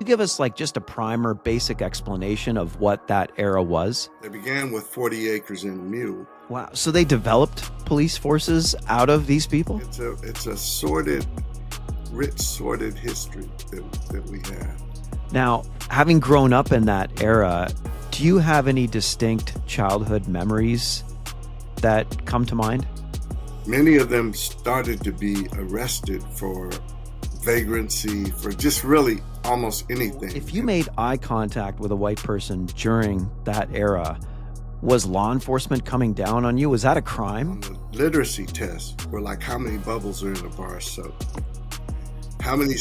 You give us like just a primer, basic explanation of what that era was? They began with 40 acres and a mule. Wow. So they developed police forces out of these people? It's a sordid, rich, sordid history that we have. Now, having grown up in that era, do you have any distinct childhood memories that come to mind? Many of them started to be arrested for vagrancy, for just really almost anything. If you made eye contact with a white person during that era, was law enforcement coming down on you? Was that a crime? On the literacy test, were like, how many bubbles are in a bar of soap? How many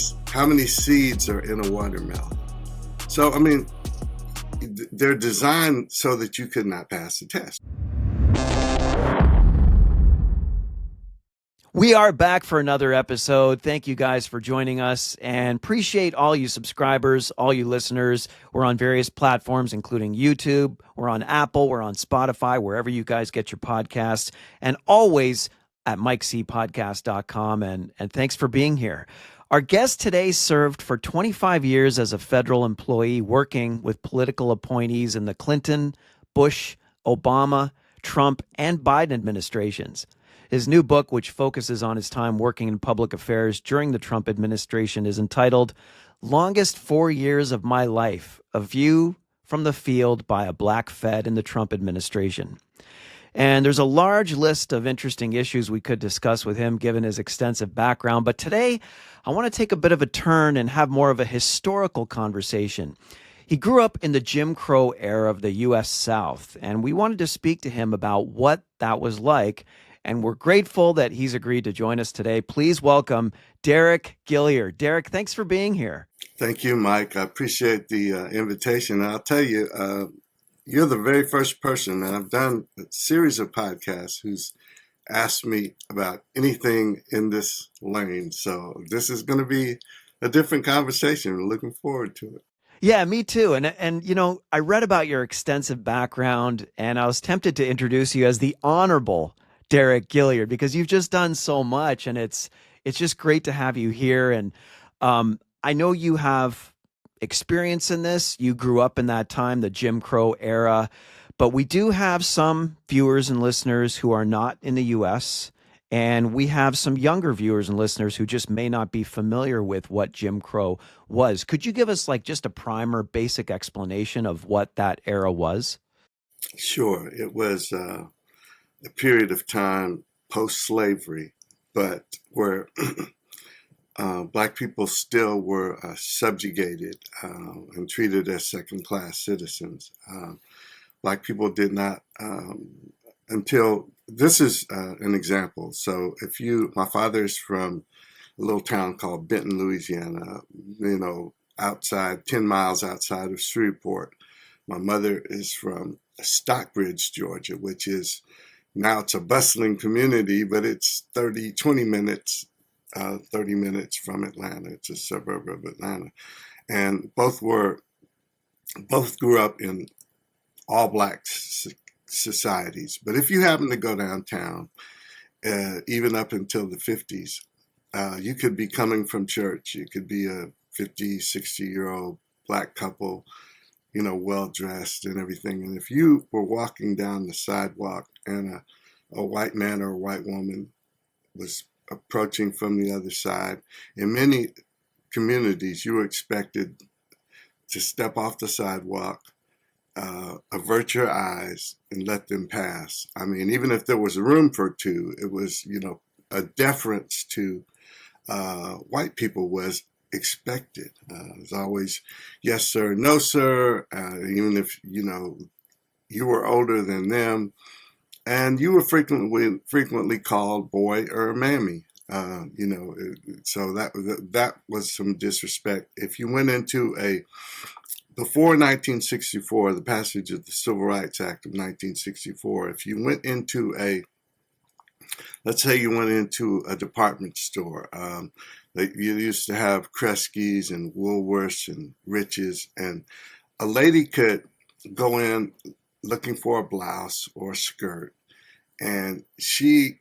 seeds are in a watermelon? So, I mean, they're designed so that you could not pass the test. We are back for another episode. Thank you guys for joining us and appreciate all you subscribers, all you listeners. We're on various platforms, including YouTube. We're on Apple. We're on Spotify, wherever you guys get your podcasts, and always at mikecpodcast.com. And thanks for being here. Our guest today served for 25 years as a federal employee working with political appointees in the Clinton, Bush, Obama, Trump, and Biden administrations. His new book, which focuses on his time working in public affairs during the Trump administration, is entitled Longest 4 Years of My Life, A View from the Field by a Black Fed in the Trump administration. And there's a large list of interesting issues we could discuss with him given his extensive background. But today, I want to take a bit of a turn and have more of a historical conversation. He grew up in the Jimcrow era of the U.S. South, and we wanted to speak to him about what that was like. And we're grateful that he's agreed to join us today. Please welcome Deric Gilliard. Deric, thanks for being here. Thank you, Mike. I appreciate the invitation. And I'll tell you, you're the very first person, and I've done a series of podcasts, who's asked me about anything in this lane. So this is going to be a different conversation. We're looking forward to it. Yeah, me too. And you know, I read about your extensive background, and I was tempted to introduce you as the Honorable Deric Gilliard, because you've just done so much, and it's just great to have you here. And I know you have experience in this. You grew up in that time, the Jim Crow era, but we do have some viewers and listeners who are not in the U.S., and we have some younger viewers and listeners who just may not be familiar with what Jim Crow was. Could you give us like just a primer, basic explanation of what that era was? Sure. It was a period of time post-slavery, but where Black people still were subjugated and treated as second-class citizens. Black people did not, until, this is an example. So my father is from a little town called Benton, Louisiana, outside, 10 miles outside of Shreveport. My mother is from Stockbridge, Georgia, which is, now it's a bustling community, but it's 30 minutes from Atlanta. It's a suburb of Atlanta. And both grew up in all Black societies. But if you happen to go downtown, even up until the 50s, you could be coming from church. You could be a 50, 60-year-old Black couple, well-dressed and everything. And if you were walking down the sidewalk and a white man or a white woman was approaching from the other side, in many communities, you were expected to step off the sidewalk, avert your eyes, and let them pass. I mean, even if there was room for two, it was, a deference to white people was expected. It was always yes sir, no sir, even if you were older than them, and you were frequently called boy or mammy. So that was some disrespect. If you went into before 1964, the passage of the Civil Rights Act of 1964, if you went into let's say you went into a department store, you used to have Kresge's and Woolworths and Rich's, and a lady could go in looking for a blouse or a skirt, and she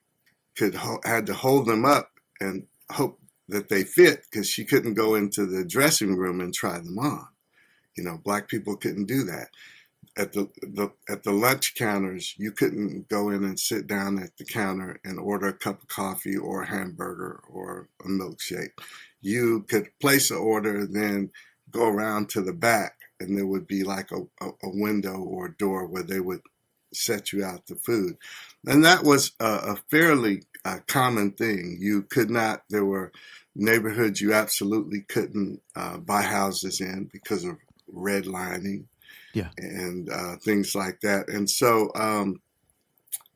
had to hold them up and hope that they fit because she couldn't go into the dressing room and try them on. Black people couldn't do that. At the lunch counters, you couldn't go in and sit down at the counter and order a cup of coffee or a hamburger or a milkshake. You could place an order, then go around to the back, and there would be like a window or a door where they would set you out the food. And that was a fairly common thing. You could not, there were neighborhoods you absolutely couldn't buy houses in because of redlining. Yeah. And things like that. And so,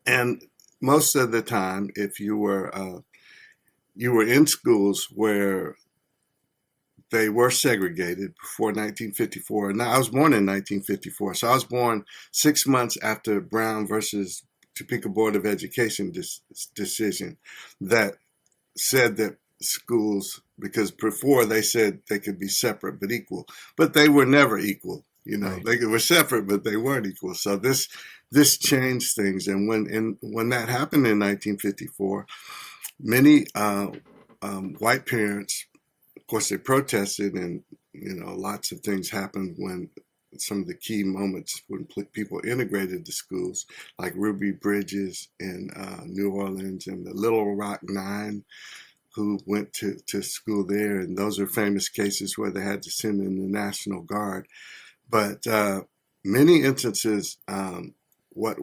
and most of the time, if you were in schools where they were segregated before 1954. Now, I was born in 1954, so I was born 6 months after Brown versus Topeka Board of Education decision that said that schools, because before they said they could be separate but equal, but they were never equal. Right. They were separate, but they weren't equal. So this changed things. And when that happened in 1954, many white parents, of course, they protested, and lots of things happened when some of the key moments when people integrated the schools, like Ruby Bridges in New Orleans and the Little Rock Nine, who went to school there. And those are famous cases where they had to send in the National Guard. But many instances, what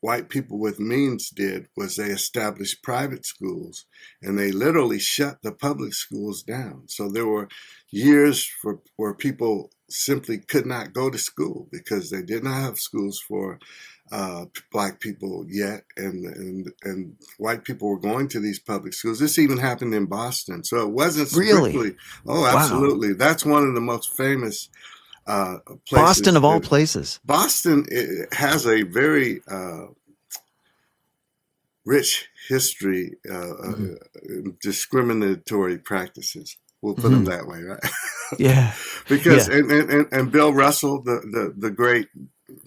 white people with means did was they established private schools, and they literally shut the public schools down. So there were years where people simply could not go to school because they did not have schools for black people yet, and white people were going to these public schools. This even happened in Boston, so it wasn't strictly. Really? Oh, Wow. absolutely. That's one of the most famous places. Boston of all places. Boston has a very rich history, discriminatory practices. We'll put them that way, right? Yeah. Because Yeah. and Bill Russell, the great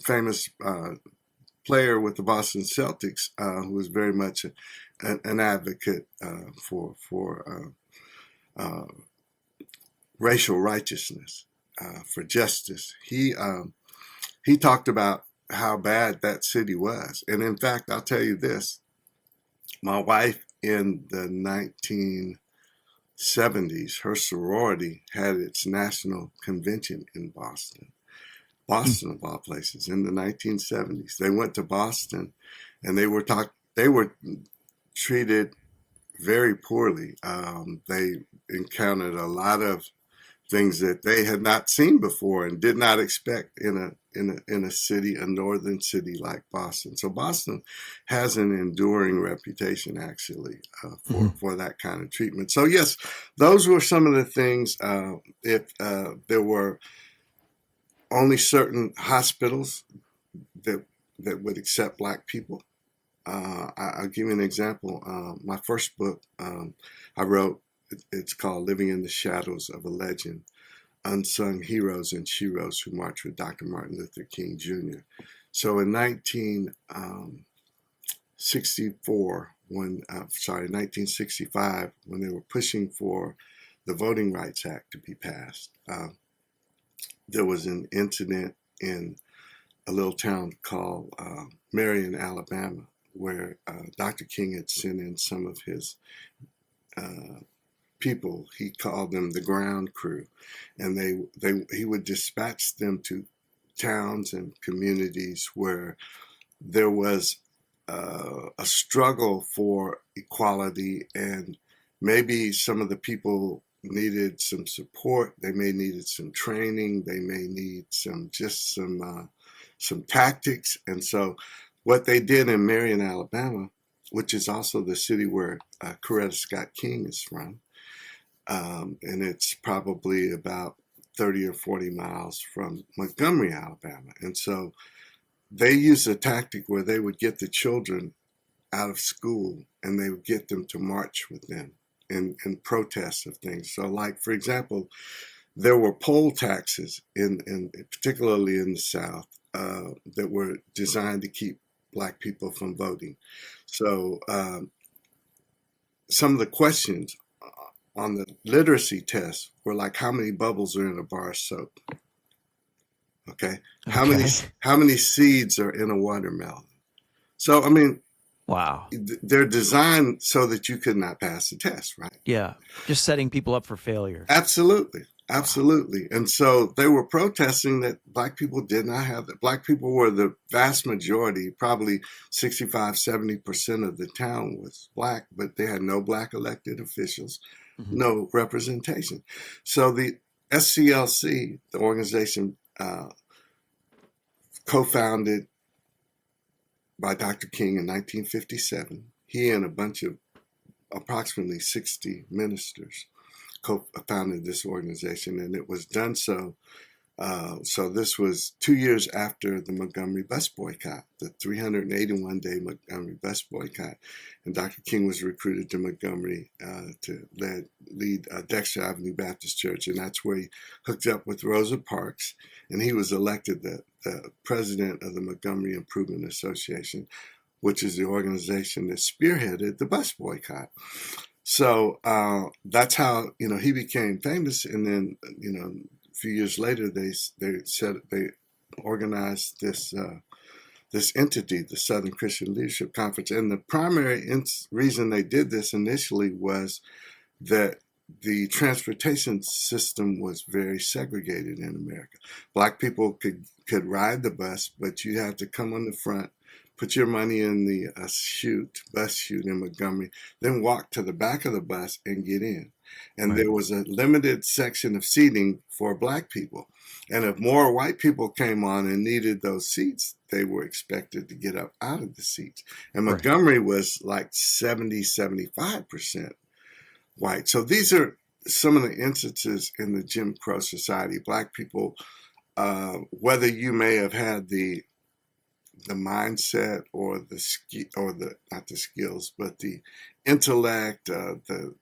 famous player with the Boston Celtics, who was very much an advocate for racial righteousness, for justice. He talked about how bad that city was. And in fact, I'll tell you this, my wife in the 1970s, her sorority had its national convention in Boston. Boston of all places, in the 1970s. They went to Boston, and they were treated very poorly. They encountered a lot of things that they had not seen before and did not expect in a city, a northern city like Boston. So Boston has an enduring reputation, actually, for that kind of treatment. So yes, those were some of the things. If there were only certain hospitals that would accept black people. I'll give you an example. My first book I wrote, it's called Living in the Shadows of a Legend, Unsung Heroes and Sheroes Who Marched with Dr. Martin Luther King Jr. So in 1965, when they were pushing for the Voting Rights Act to be passed, there was an incident in a little town called Marion, Alabama, where Dr. King had sent in some of his people. He called them the ground crew, and he would dispatch them to towns and communities where there was a struggle for equality, and maybe some of the people needed some support. They may needed some training. They may need some tactics. And so what they did in Marion, Alabama, which is also the city where Coretta Scott King is from, and it's probably about 30 or 40 miles from Montgomery, Alabama. And so they used a tactic where they would get the children out of school and they would get them to march with them in protests of things. So, like, for example, there were poll taxes particularly in the South that were designed to keep black people from voting. So some of the questions on the literacy test were like how many bubbles are in a bar of soap. Okay, how many Okay. how many seeds are in a watermelon? So I mean, Wow. they're designed so that you could not pass the test, right? Yeah. Just setting people up for failure. Absolutely. Wow. Absolutely. And so they were protesting that black people did not have that. Black people were the vast majority, probably 65, 70% of the town was black, but they had no black elected officials, Mhm. no representation. So the SCLC, the organization co founded by Dr. King in 1957, he and a bunch of approximately 60 ministers co-founded this organization, and it was done so. So this was 2 years after the Montgomery bus boycott, the 381-day Montgomery bus boycott, and Dr. King was recruited to Montgomery to lead Dexter Avenue Baptist Church, and that's where he hooked up with Rosa Parks, and he was elected the president of the Montgomery Improvement Association, which is the organization that spearheaded the bus boycott. So that's how he became famous, and then a few years later they organized this entity, the Southern Christian Leadership Conference, and the primary reason they did this initially was that the transportation system was very segregated in America. Black people could ride the bus, but you had to come on the front, put your money in the bus chute in Montgomery, then walk to the back of the bus and get in. And Right. there was a limited section of seating for black people. And if more white people came on and needed those seats, they were expected to get up out of the seats. And Right. Montgomery was like 70, 75% white. So these are some of the instances in the Jim Crow society. Black people, whether you may have had the mindset or the not the skills, but the intellect, the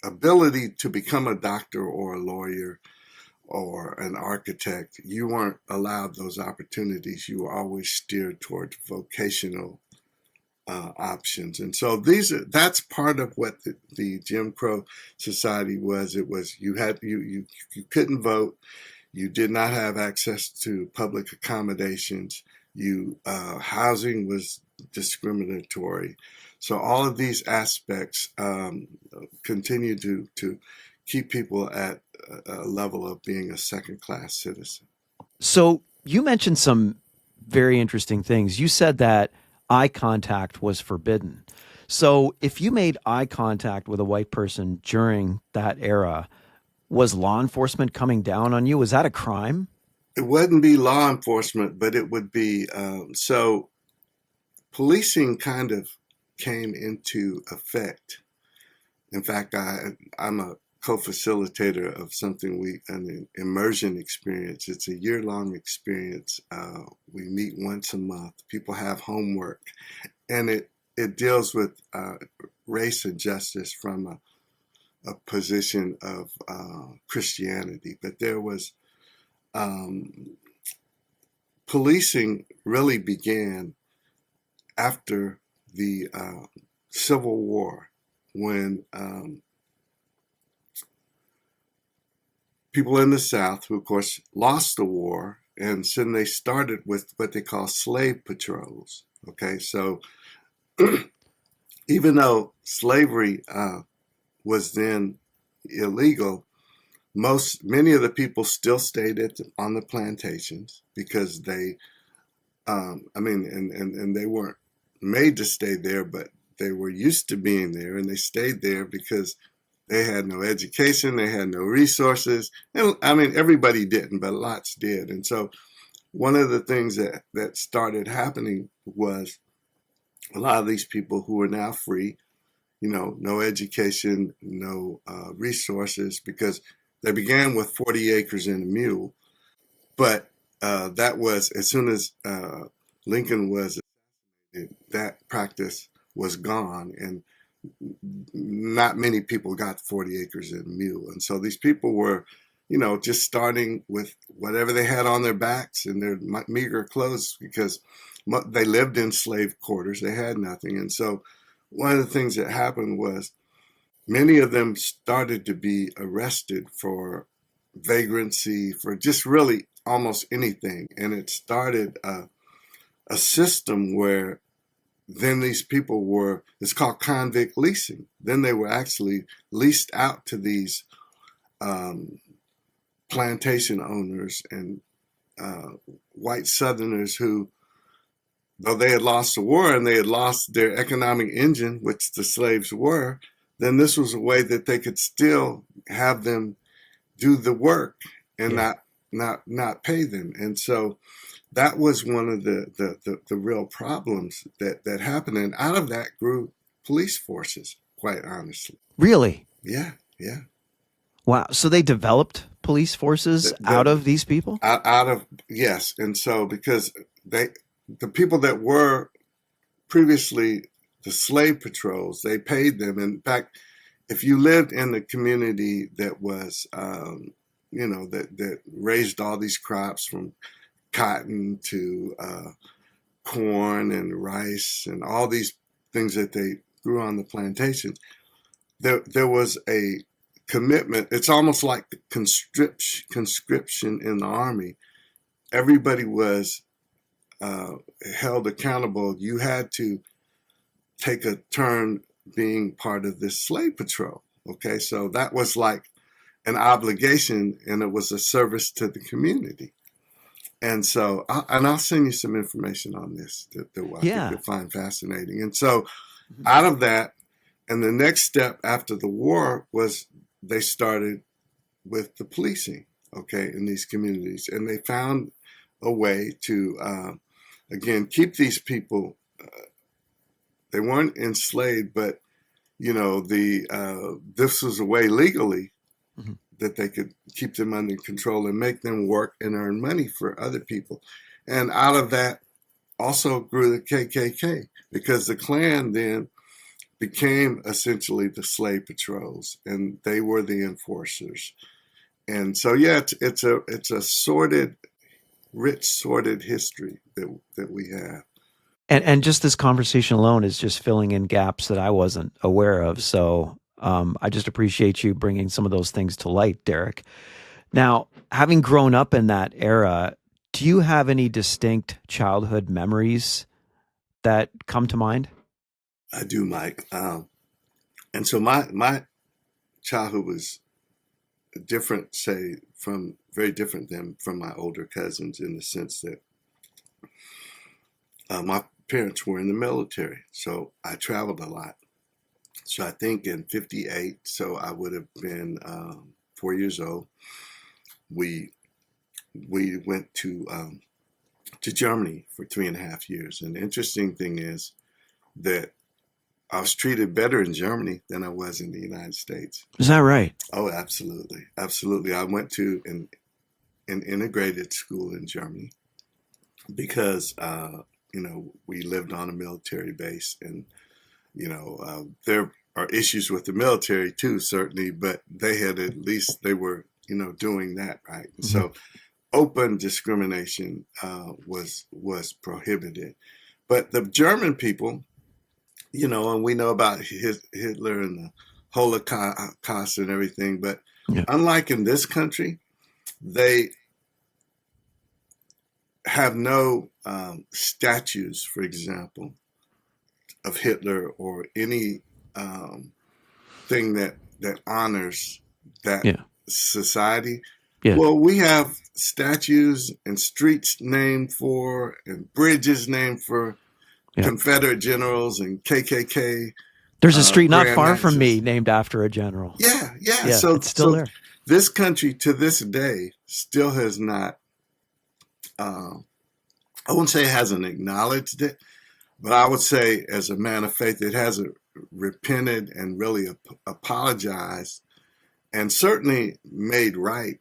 ability to become a doctor or a lawyer or an architect, you weren't allowed those opportunities. You were always steered toward vocational options. And so that's part of what the Jim Crow society was. It was you couldn't vote, you did not have access to public accommodations, you housing was discriminatory. So all of these aspects continue to keep people at a level of being a second class citizen. So you mentioned some very interesting things. You said that eye contact was forbidden. So if you made eye contact with a white person during that era, was law enforcement coming down on you? Was that a crime? It wouldn't be law enforcement, but it would be so policing kind of came into effect. In fact, I'm a co-facilitator of an immersion experience. It's a year-long experience. We meet once a month. People have homework, and it deals with race and justice from a position of Christianity. But there was policing really began after the Civil War, when people in the South, who of course lost the war, and then they started with what they call slave patrols. Okay, so even though slavery was then illegal, many of the people still stayed on the plantations because and they weren't made to stay there, but they were used to being there, and they stayed there because they had no education, they had no resources, and I mean everybody didn't, but lots did. And so one of the things that started happening was a lot of these people who are now free, no education, no resources, because they began with 40 acres and a mule, but that was as soon as Lincoln was, that practice was gone, and not many people got 40 acres and a mule. And so these people were, just starting with whatever they had on their backs and their meager clothes, because they lived in slave quarters. They had nothing. And so one of the things that happened was many of them started to be arrested for vagrancy, for just really almost anything. And it started a system where then these people were, it's called convict leasing. Then they were actually leased out to these plantation owners and white Southerners who, though they had lost the war and they had lost their economic engine, which the slaves were, then this was a way that they could still have them do the work and not pay them. And so that was one of the real problems that happened. And out of that grew police forces, quite honestly. Really? Yeah, yeah. Wow. So they developed police forces out of these people? Out of, yes. And so because the people that were previously the slave patrols, they paid them. In fact, if you lived in the community that was, that raised all these crops from cotton to corn and rice and all these things that they grew on the plantations, there was a commitment. It's almost like the conscription in the army. Everybody was held accountable. You had to take a turn being part of this slave patrol. Okay, so that was like an obligation, and it was a service to the community. And so, I'll send you some information on this that I think you'll find fascinating. And so, out of that, and the next step after the war was they started with the policing, okay, in these communities. And they found a way to, again, keep these people, they weren't enslaved, but, this was a way legally that they could keep them under control and make them work and earn money for other people. And out of that also grew the KKK, because the Klan then became essentially the slave patrols, and they were the enforcers. And so, yeah, it's a sordid, rich, sordid history that we have. And just this conversation alone is just filling in gaps that I wasn't aware of. So I just appreciate you bringing some of those things to light, Deric. Now, having grown up in that era, do you have any distinct childhood memories that come to mind? I do, Mike. And so my childhood was different, say, very different than from my older cousins, in the sense that my parents were in the military, so I traveled a lot. So I think in '58, so I would have been 4 years old. We went to Germany for 3.5 years, and the interesting thing is that I was treated better in Germany than I was in the United States. Is that right? Oh, absolutely, absolutely. I went to an integrated school in Germany because we lived on a military base, and there are issues with the military too, certainly, but they were doing that right. And so open discrimination was prohibited. But the German people, and we know about Hitler and the Holocaust and everything, but unlike in this country, they have no statues, for example, of Hitler or any thing that honors that society. Yeah. Well, we have statues and streets named for, and bridges named for Confederate generals and KKK. There's a street not far from me named after a general. Yeah. So it's still there. This country to this day still has not, I wouldn't say it hasn't acknowledged it, but I would say as a man of faith, it hasn't repented and really apologized, and certainly made right,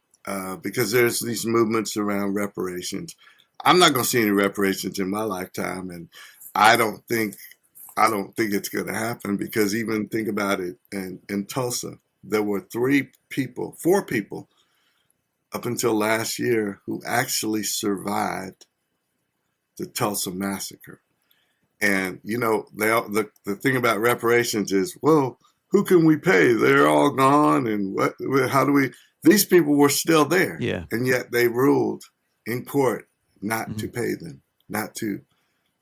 because there's these movements around reparations. I'm not going to see any reparations in my lifetime, and I don't think it's going to happen, because even think about it, in Tulsa, there were 4 people up until last year who actually survived the Tulsa massacre. And the thing about reparations is, well, who can we pay? They're all gone. And how do we, these people were still there. Yeah. And yet they ruled in court not to Mhm. pay them, not to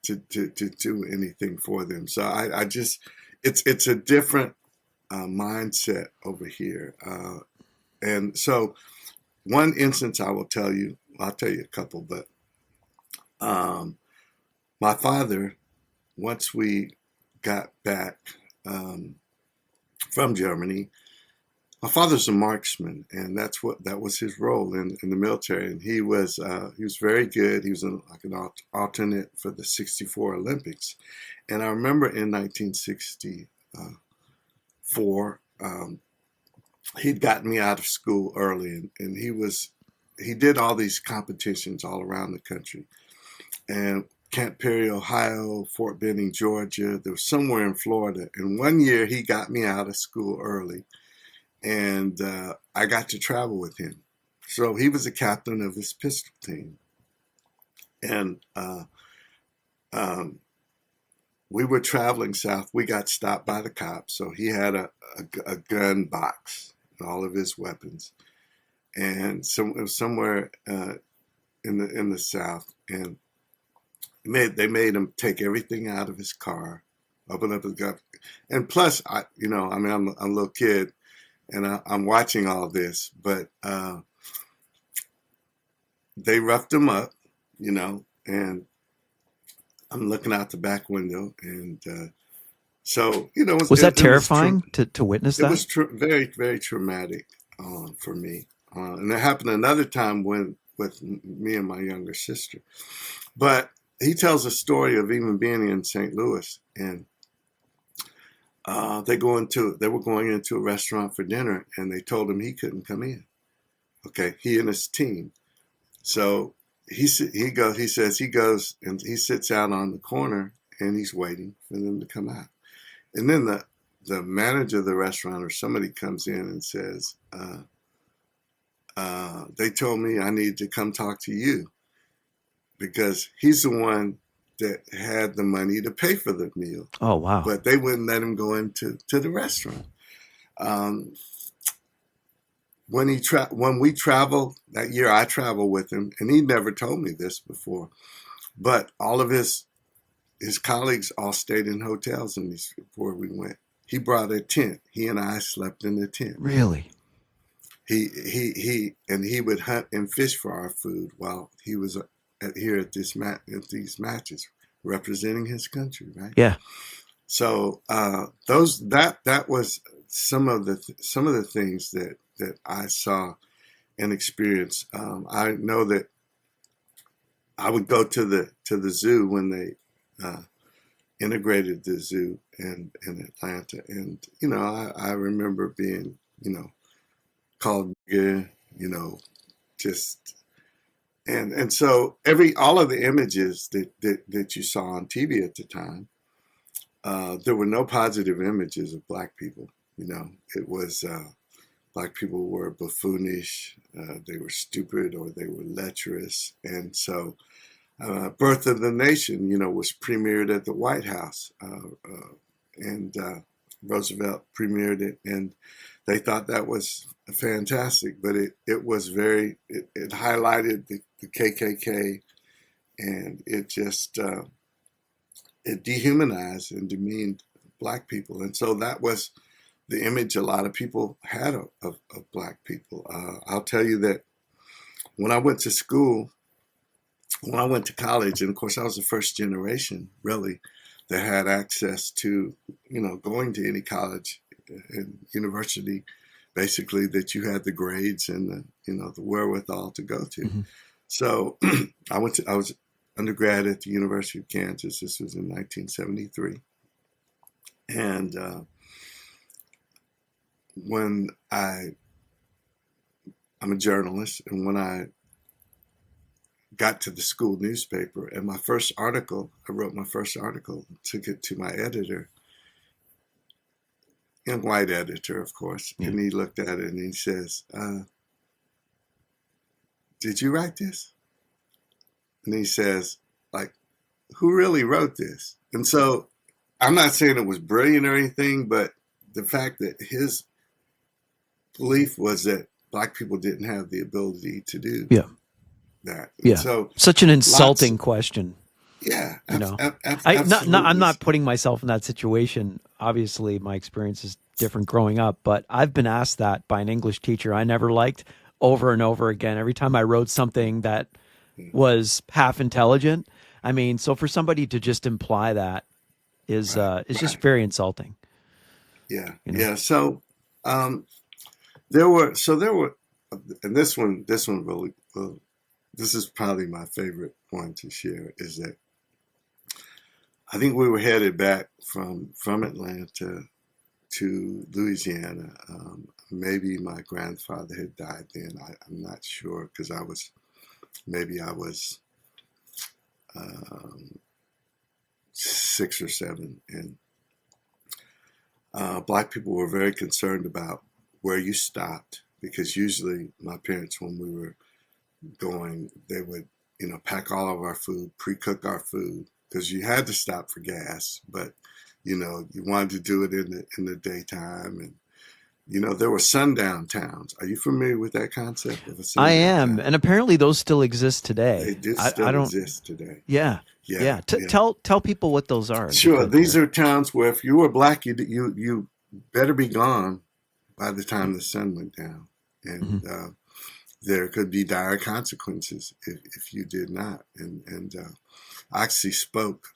do anything for them. So I just, it's a different mindset over here. And so one instance I'll tell you a couple, but my father, once we got back from Germany, my father's a marksman, and that was his role in the military. And he was very good. He was like an alternate for the '64 Olympics. And I remember in 1964, he'd gotten me out of school early, and he did all these competitions all around the country. And Camp Perry, Ohio, Fort Benning, Georgia. There was somewhere in Florida. And one year he got me out of school early, and I got to travel with him. So he was a captain of his pistol team. And we were traveling south. We got stopped by the cops. So he had a gun box and all of his weapons. And it was somewhere in the south. And they made him take everything out of his car, open up his gun. And plus, I'm a little kid, and I'm watching all this, but they roughed him up, and I'm looking out the back window, and so Was that terrifying to witness that? It was very, very traumatic for me, and it happened another time with me and my younger sister. But he tells a story of even being in St. Louis, and they were going into a restaurant for dinner, and they told him he couldn't come in. Okay, he and his team. So he goes and he sits out on the corner, and he's waiting for them to come out. And then the manager of the restaurant or somebody comes in and says, they told me I need to come talk to you, because he's the one that had the money to pay for the meal. Oh, wow. But they wouldn't let him go into the restaurant. When we traveled that year, I traveled with him, and he never told me this before, but all of his colleagues all stayed in hotels before we went. He brought a tent. He and I slept in the tent. Really? He would hunt and fish for our food while he was here at these matches, representing his country, right? Yeah. So that was some of the things that I saw and experienced. I know that I would go to the zoo when they integrated the zoo in Atlanta, and I remember being called just. And so all of the images that you saw on TV at the time, there were no positive images of Black people. It was Black people were buffoonish, they were stupid, or they were lecherous. And so Birth of the Nation, was premiered at the White House, and Roosevelt premiered it, and they thought that was fantastic, but it was it highlighted the KKK, and it just it dehumanized and demeaned Black people. And so that was the image a lot of people had of Black people. I'll tell you that when I went to school, when I went to college, and of course I was the first generation really that had access to going to any college and university, basically, that you had the grades and the wherewithal to go to. Mm-hmm. So I was undergrad at the University of Kansas. This was in 1973. And when I'm a journalist, and when I got to the school newspaper, and I wrote my first article, took it to my editor, and white editor, of course. Yeah. And he looked at it and he says, did you write this? And he says, like, who really wrote this? And so I'm not saying it was brilliant or anything, but the fact that his belief was that black people didn't have the ability to do Yeah. that. And Yeah. so Such an lots, insulting question. yeah, You know, I'm absolutely. not putting myself in that situation. Obviously, my experience is different growing up, but I've been asked that by an English teacher I never liked over and over again. Every time I wrote something that was half intelligent. I mean, so for somebody to just imply that is just Right. very insulting. Yeah. You know. Yeah. So, um, there were, and this one really, this is probably my favorite one to share is that I think we were headed back from Atlanta to Louisiana. Maybe my grandfather had died then. I'm not sure because maybe I was um, 6 or 7, and black people were very concerned about where you stopped because usually my parents, when we were going, they would, pack all of our food, pre-cook our food because you had to stop for gas, but you wanted to do it in the daytime, and there were sundown towns. Are you familiar with that concept of a I sundown am, town? and apparently those still exist They today. do I still don't. exist today. Yeah, Yeah, yeah. yeah. Tell people what those are, if you Sure. could, These Derek. are towns where if you were black, you better be gone by the time the sun went down, Hmm. and there could be dire consequences if you did not. And I actually spoke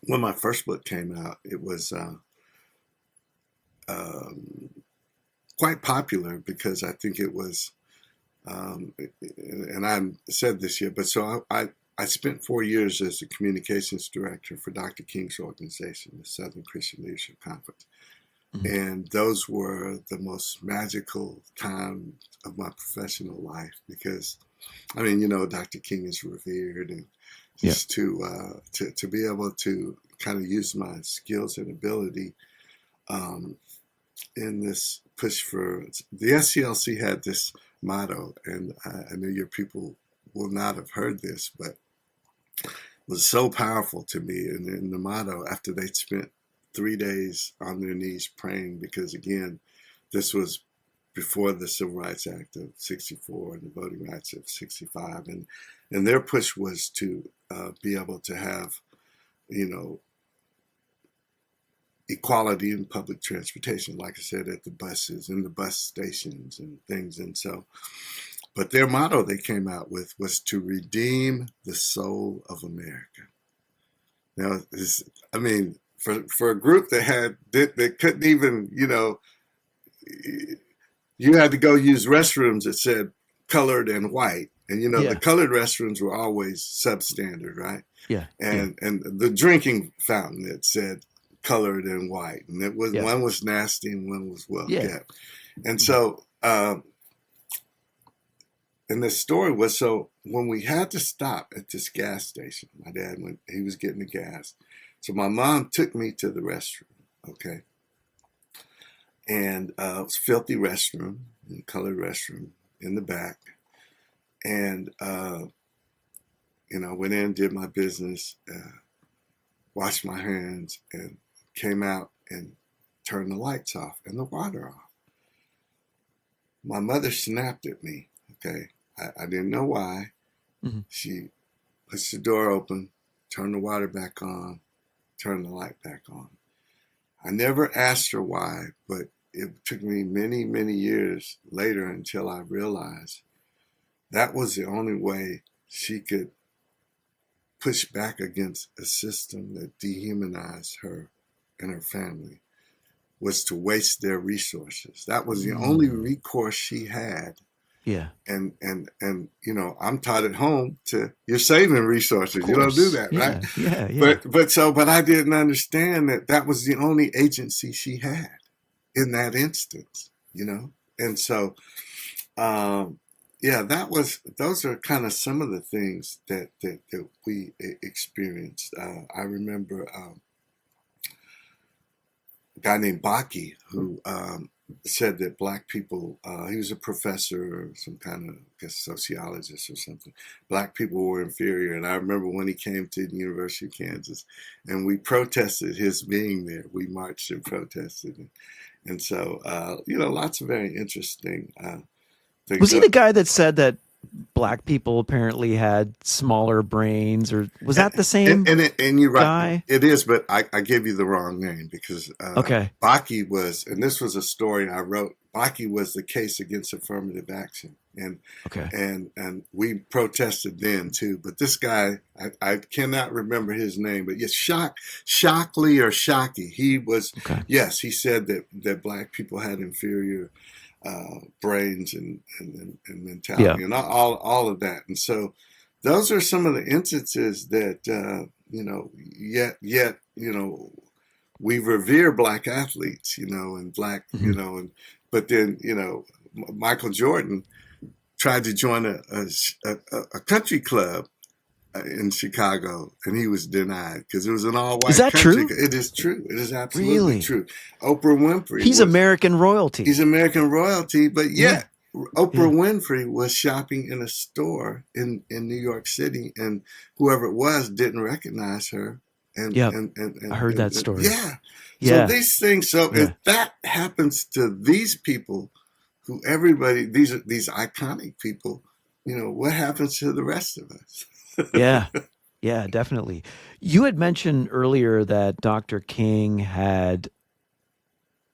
when my first book came out. It was um, quite popular because I think it was, and I said this here, but so I spent 4 years as the communications director for Dr. King's organization, the Southern Christian Leadership Conference. Hmm. And those were the most magical time of my professional life because, I mean, Dr. King is revered, and Yeah. just to be able to kind of use my skills and ability um, in this push for the SCLC had this motto, and I know your people will not have heard this, but it was so powerful to me. And in the motto, after they'd spent 3 days on their knees praying, because again, this was before the Civil Rights Act of '64 and the Voting Rights of '65, and their push was to be able to have, you know, equality in public transportation, like I said, at the buses and the bus stations and things. And so, but their motto they came out with was to redeem the soul of America. Now, I mean, for a group that couldn't even, you had to go use restrooms that said colored and white. And the Yeah. colored restrooms were always substandard, right? Yeah. Yeah. And the drinking fountain that said colored and white, and it was Yeah. one was nasty and one was well Yeah. kept. And Mhm. so, and the story was, so when we had to stop at this gas station, my dad went, he was getting the gas, so my mom took me to the restroom, okay, and it was a filthy restroom, colored restroom in the back, and went in, did my business, washed my hands, and came out and turned the lights off and the water off. My mother snapped at me. Okay, I didn't know why. Mhm. She pushed the door open, turned the water back on, turned the light back on. I never asked her why, but it took me many, many years later until I realized that was the only way she could push back against a system that dehumanized her and her family, was to waste their resources. That was the only Mm. recourse she had. Yeah. And I'm taught at home to, you're saving Of resources. You don't do course. that, right? Yeah. Yeah. Yeah. But I didn't understand that was the only agency she had in that instance. And so yeah, those are kind of some of the things that we experienced. I remember a guy named Baki who said that black people, he was a professor or some kind of, I guess, sociologist or something. Black people were inferior. And I remember when he came to the University of Kansas and we protested his being there. We marched and protested. And so, lots of very interesting things. Was he the guy that said that black people apparently had smaller brains, or was that the same And you're right, guy? it is, but I gave you the wrong name because Okay. Bakke was, and this was a story I wrote. Bakke was the case against affirmative action, and Okay. and we protested then too. But this guy, I cannot remember his name, but yes, Shockley or Shockey. He was, Okay. yes, he said that black people had inferior brains and mentality and all of that. And so those are some of the instances that, yet, we revere black athletes, and black, and, but then, Michael Jordan tried to join a country club in Chicago, and he was denied because it was an all-white Is that country. true? It is true. It is absolutely Really? true. Oprah Winfrey. He's American royalty. He's American royalty, but yet Oprah Yeah. Winfrey was shopping in a store in New York City, and whoever it was didn't recognize her. And, Yep. and I heard that story. Yeah. Yeah. So these things. So if that happens to these people, who everybody, these iconic people, what happens to the rest of us? Yeah. Yeah, definitely. You had mentioned earlier that Dr. King had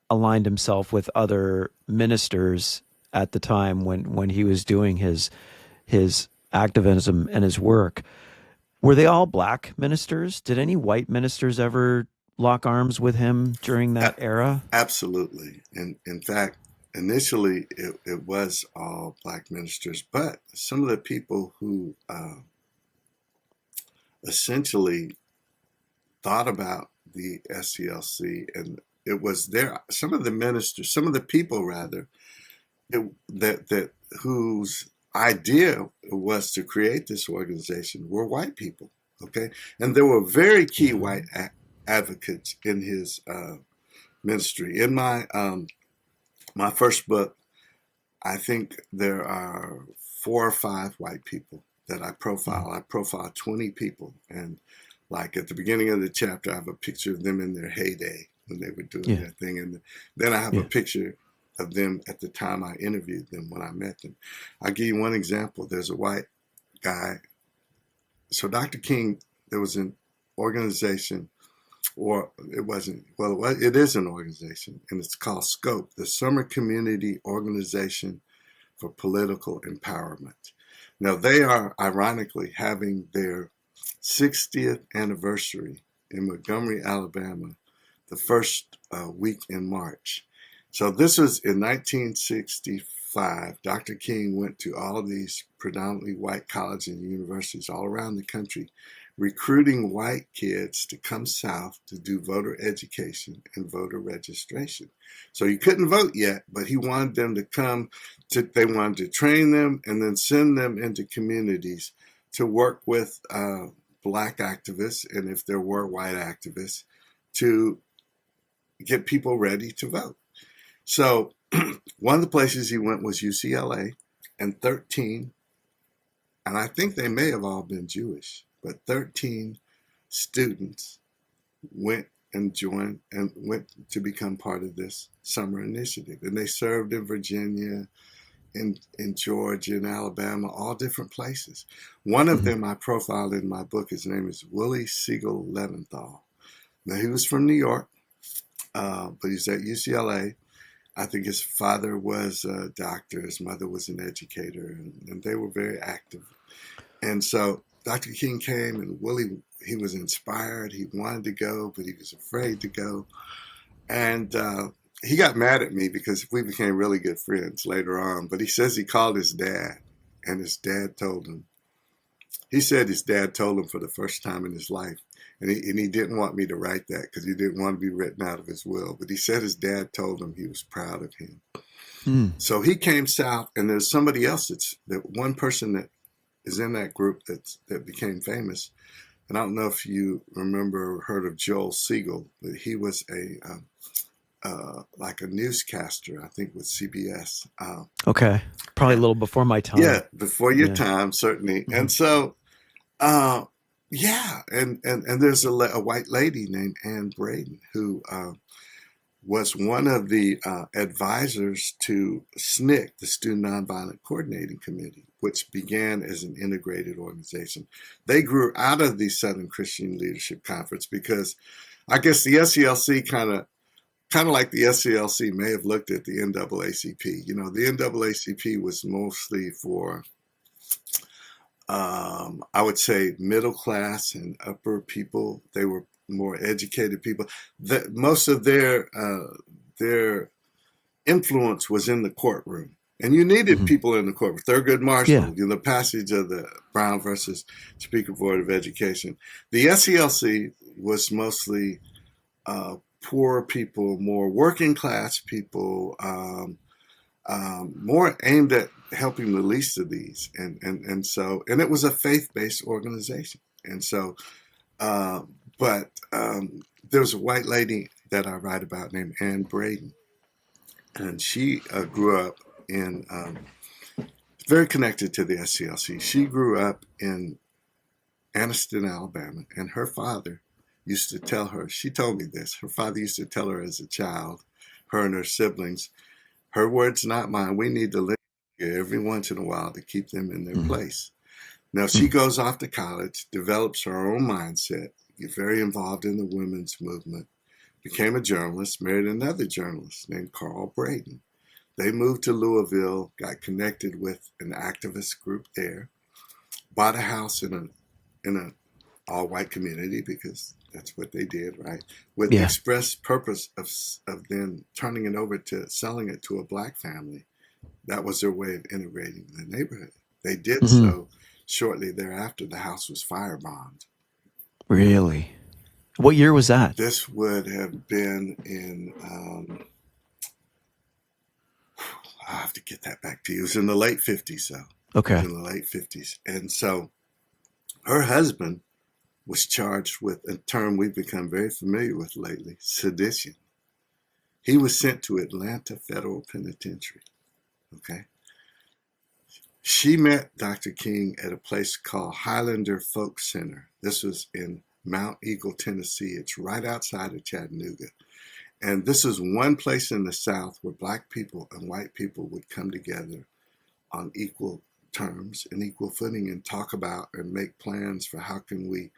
aligned himself with other ministers at the time when he was doing his activism and his work. Were they all black ministers? Did any white ministers ever lock arms with him during that era? Absolutely. And in fact, initially it was all black ministers, but some of the people who essentially thought about the SCLC, and it was there, some of the ministers, some of the people rather, that whose idea was to create this organization were white people. Okay. And there were very key white advocates in his ministry. In my my first book, I think there are 4 or 5 white people that I profile. I profile 20 people, and like at the beginning of the chapter, I have a picture of them in their heyday when they were doing their thing, and then I have a picture of them at the time I interviewed them, when I met them. I'll give you one example. There's a white guy. So Dr. King, there was an organization, or it wasn't, well, it is an organization, and it's called SCOPE, the Summer Community Organization for Political Empowerment. Now, they are ironically having their 60th anniversary in Montgomery, Alabama, the first week in March. So this was in 1965. Dr. King went to all of these predominantly white colleges and universities all around the country, recruiting white kids to come south to do voter education and voter registration. So you couldn't vote yet, but he wanted them to come they wanted to train them and then send them into communities to work with black activists, and if there were white activists, to get people ready to vote. So one of the places he went was UCLA, and 13, and I think they may have all been Jewish, but 13 students went and joined and went to become part of this summer initiative. And they served in Virginia, in Georgia, in Alabama, all different places. One of them I profiled in my book. His name is Willie Siegel Leventhal. Now, he was from New York, but he's at UCLA. I think his father was a doctor, his mother was an educator, and they were very active. And so Dr. King came, and Willie, he was inspired. He wanted to go, but he was afraid to go. And he got mad at me because we became really good friends later on. But he says he called his dad, and his dad told him. He said his dad told him for the first time in his life, and he didn't want me to write that because he didn't want to be written out of his will. But he said his dad told him he was proud of him. So he came south, and there's somebody else one person that is in that group that became famous. And I don't know if you remember or heard of Joel Siegel, but he was like a newscaster, I think with CBS. Okay. Probably a And little before my yeah, time. before your Yeah. time, certainly. Hmm. And so, uh, yeah, and there's a white lady named Ann Braden who was one of the advisors to SNCC, the Student Nonviolent Coordinating Committee, which began as an integrated organization. They grew out of the Southern Christian Leadership Conference because I guess the SCLC kind of like the SCLC may have looked at the NAACP. You know, the NAACP was mostly for, I would say, middle class and upper people. They were more educated people. Most of their influence was in the courtroom. And you needed Hmm. people in the courtroom. Thurgood Yeah. Marshall, you know, the passage of the Brown versus Speaker Board of Education. The SCLC was mostly poor people, more working class people, more aimed at helping the least of these, and it was a faith based organization, and so, uh, but there's a white lady that I write about named Ann Braden, and she grew up in very connected to the SCLC. She grew up in Anniston, Alabama, and her father used to tell her. She told me this. Her father used to tell her as a child, her and her siblings, her words, not mine. We need to live here every once in a while to keep them in their Hmm. place. Now she goes off to college, develops her own mindset, get very involved in the women's movement, became a journalist, married another journalist named Carl Braden. They moved to Louisville, got connected with an activist group there, bought a house in a all white community because that's what they did, right? With the Yeah. express purpose of then turning it over to selling it to a black family. That was their way of integrating the neighborhood. They did Hmm. so shortly thereafter. The house was firebombed. Really? What year was that? This would have been in, I have to get that back to you. It was in the late 50s, though. It was Okay. in the late 50s. And so her husband was charged with a term we've become very familiar with lately, sedition. He was sent to Atlanta Federal Penitentiary. Okay. She met Dr. King at a place called Highlander Folk Center. This was in Mount Eagle, Tennessee. It's right outside of Chattanooga. And this is one place in the South where black people and white people would come together on equal terms and equal footing and talk about and make plans for how can we,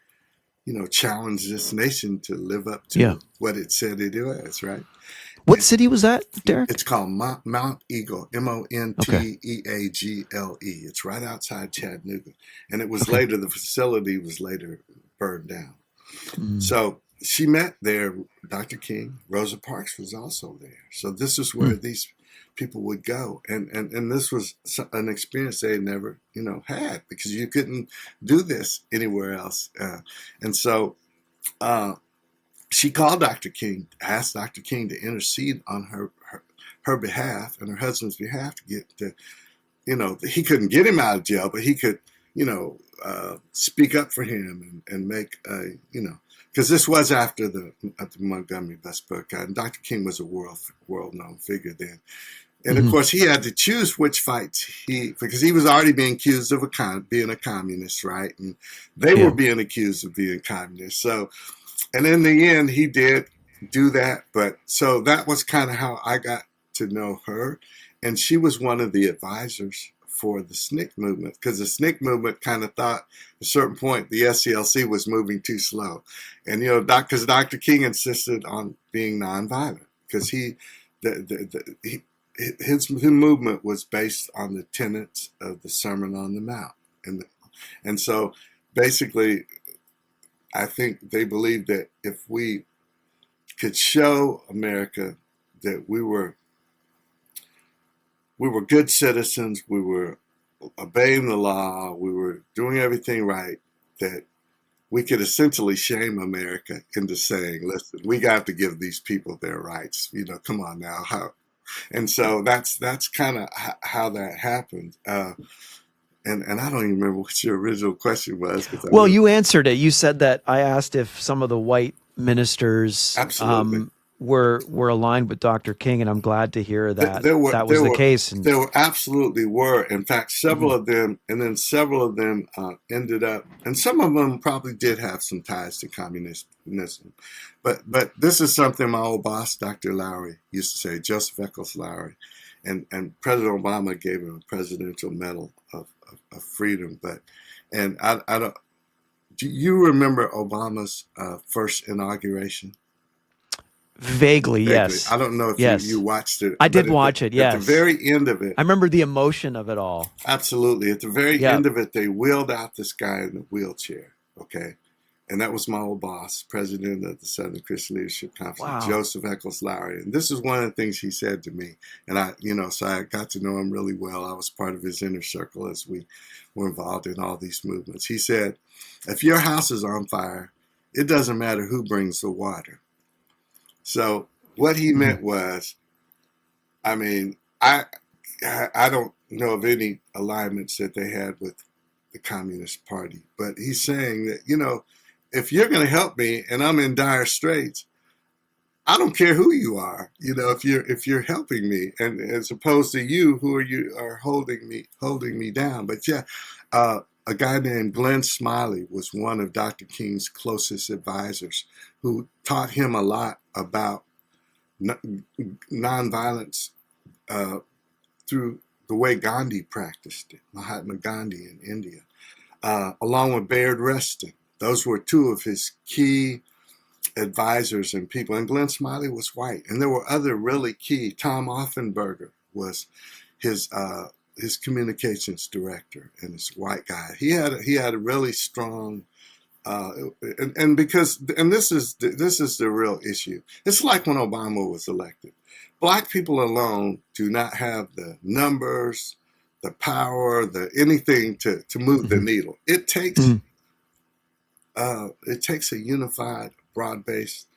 you know, challenge this nation to live up Yeah. to what it said it was, right? What city was that, Derek? It's called Mount Eagle, Okay. Monteagle. It's right outside Chattanooga. And it was Okay. later, the facility was later burned down. Mm. So she met there Dr. King. Rosa Parks was also there. So this is where Mm. these people would go. And this was an experience they had never, you know, had because you couldn't do this anywhere else. And so uh, she called Dr. King, asked Dr. King to intercede on her behalf and her husband's behalf to get to, you know, he couldn't get him out of jail, but he could, you know, speak up for him and make, you know, because this was after the Montgomery bus boycott, and Dr. King was a world known figure then. And of Hmm. course, he had to choose which fights because he was already being accused of being a communist, right? And they were Yeah. being accused of being communists. So, and in the end, he did do that. But so that was kind of how I got to know her. And she was one of the advisors for the SNCC movement because the SNCC movement kind of thought at a certain point the SCLC was moving too slow. And, you know, because Dr. King insisted on being nonviolent because his movement was based on the tenets of the Sermon on the Mount. And so basically, I think they believed that if we could show America that we were good citizens, we were obeying the law, we were doing everything right, that we could essentially shame America into saying, "Listen, we got to give these people their rights." You know, come on now. And so that's kind of how that happened. And I don't even remember what your original question was because I Well, really you answered it. You said that I asked if some of the white ministers absolutely. were aligned with Dr. King, and I'm glad to hear that There were that was there the were case. And there were absolutely were. In fact, several mhm, of them, and then several of them ended up, and some of them probably did have some ties to communism. But this is something my old boss, Dr. Lowry, used to say, Joseph Eccles Lowry, and President Obama gave him a Presidential Medal of Freedom. But and I don't. Do you remember Obama's first inauguration? vaguely, Vaguely. yes, I don't know if you yes, watched it, I but did watch it. at the Yes, very end of it, I remember the emotion of it all. absolutely, at the very Yep. end of it, they wheeled out this guy in a wheelchair. Okay. And that was my old boss, president of the Southern Christian Leadership Conference, Wow. Joseph Eccles Lowry. And this is one of the things he said to me. And so I got to know him really well. I was part of his inner circle as we were involved in all these movements. He said, if your house is on fire, it doesn't matter who brings the water. So what he Hmm. meant was, I mean, I don't know of any alignments that they had with the Communist Party, but he's saying that, if you're going to help me and I'm in dire straits, I don't care who you are, if you're helping me, and as opposed to you are holding me down. But yeah, a guy named Glenn Smiley was one of Dr. King's closest advisors, who taught him a lot about nonviolence uh, through the way Gandhi practiced it, Mahatma Gandhi in India, along with Bayard Rustin. Those were two of his key advisors and people. And Glenn Smiley was white. And there were other really key. Tom Offenberger was his communications director, and this white guy. He had a really strong and this is the real issue. It's like when Obama was elected. Black people alone do not have the numbers, the power, the anything to move the Hmm. needle. Hmm. It takes a unified, broad-based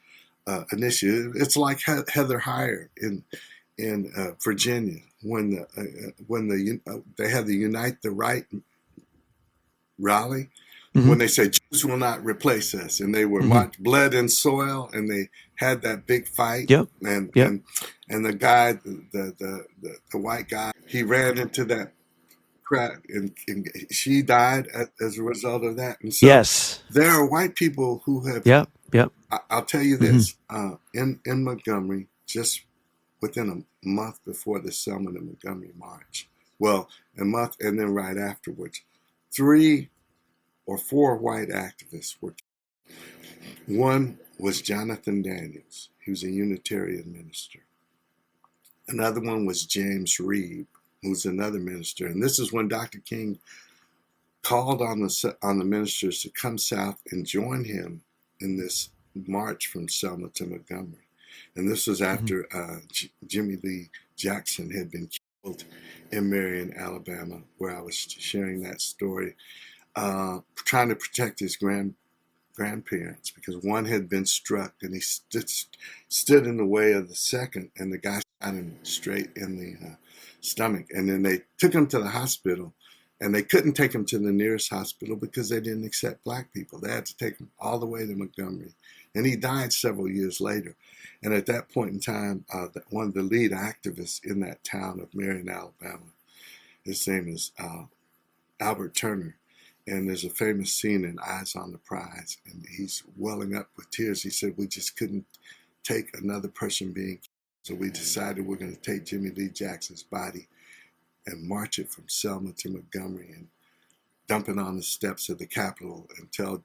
initiative. It's like Heather Heyer in Virginia when they had the Unite the Right rally, Hmm. when they said Jews will not replace us, and they were Hmm. marked blood and soil, and they had that big fight, Yep. and Yep. and and the guy, the white guy, he ran into that crowd, and she died as a result of that. And so Yes. there are white people who have. Yep. Yep. I'll tell you Hmm. this: in Montgomery, just within a month before the Selma to Montgomery March, well, a month and then right afterwards, 3 or 4 white activists were. One was Jonathan Daniels. He was a Unitarian minister. Another one was James Reeb, who's another minister. And this is when Dr. King called on the ministers to come south and join him in this march from Selma to Montgomery. And this was Hmm. after Jimmy Lee Jackson had been killed in Marion, Alabama, where I was sharing that story, trying to protect his grandparents, because one had been struck and he stood in the way of the second, and the guy shot him straight in the stomach. And then they took him to the hospital, and they couldn't take him to the nearest hospital because they didn't accept black people. They had to take him all the way to Montgomery, and he died several years later. And at that point in time, one of the lead activists in that town of Marion, Alabama, his name is Albert Turner. And there's a famous scene in Eyes on the Prize, and he's welling up with tears. He said, we just couldn't take another person being killed, so we decided we're going to take Jimmy Lee Jackson's body and march it from Selma to Montgomery and dump it on the steps of the Capitol and tell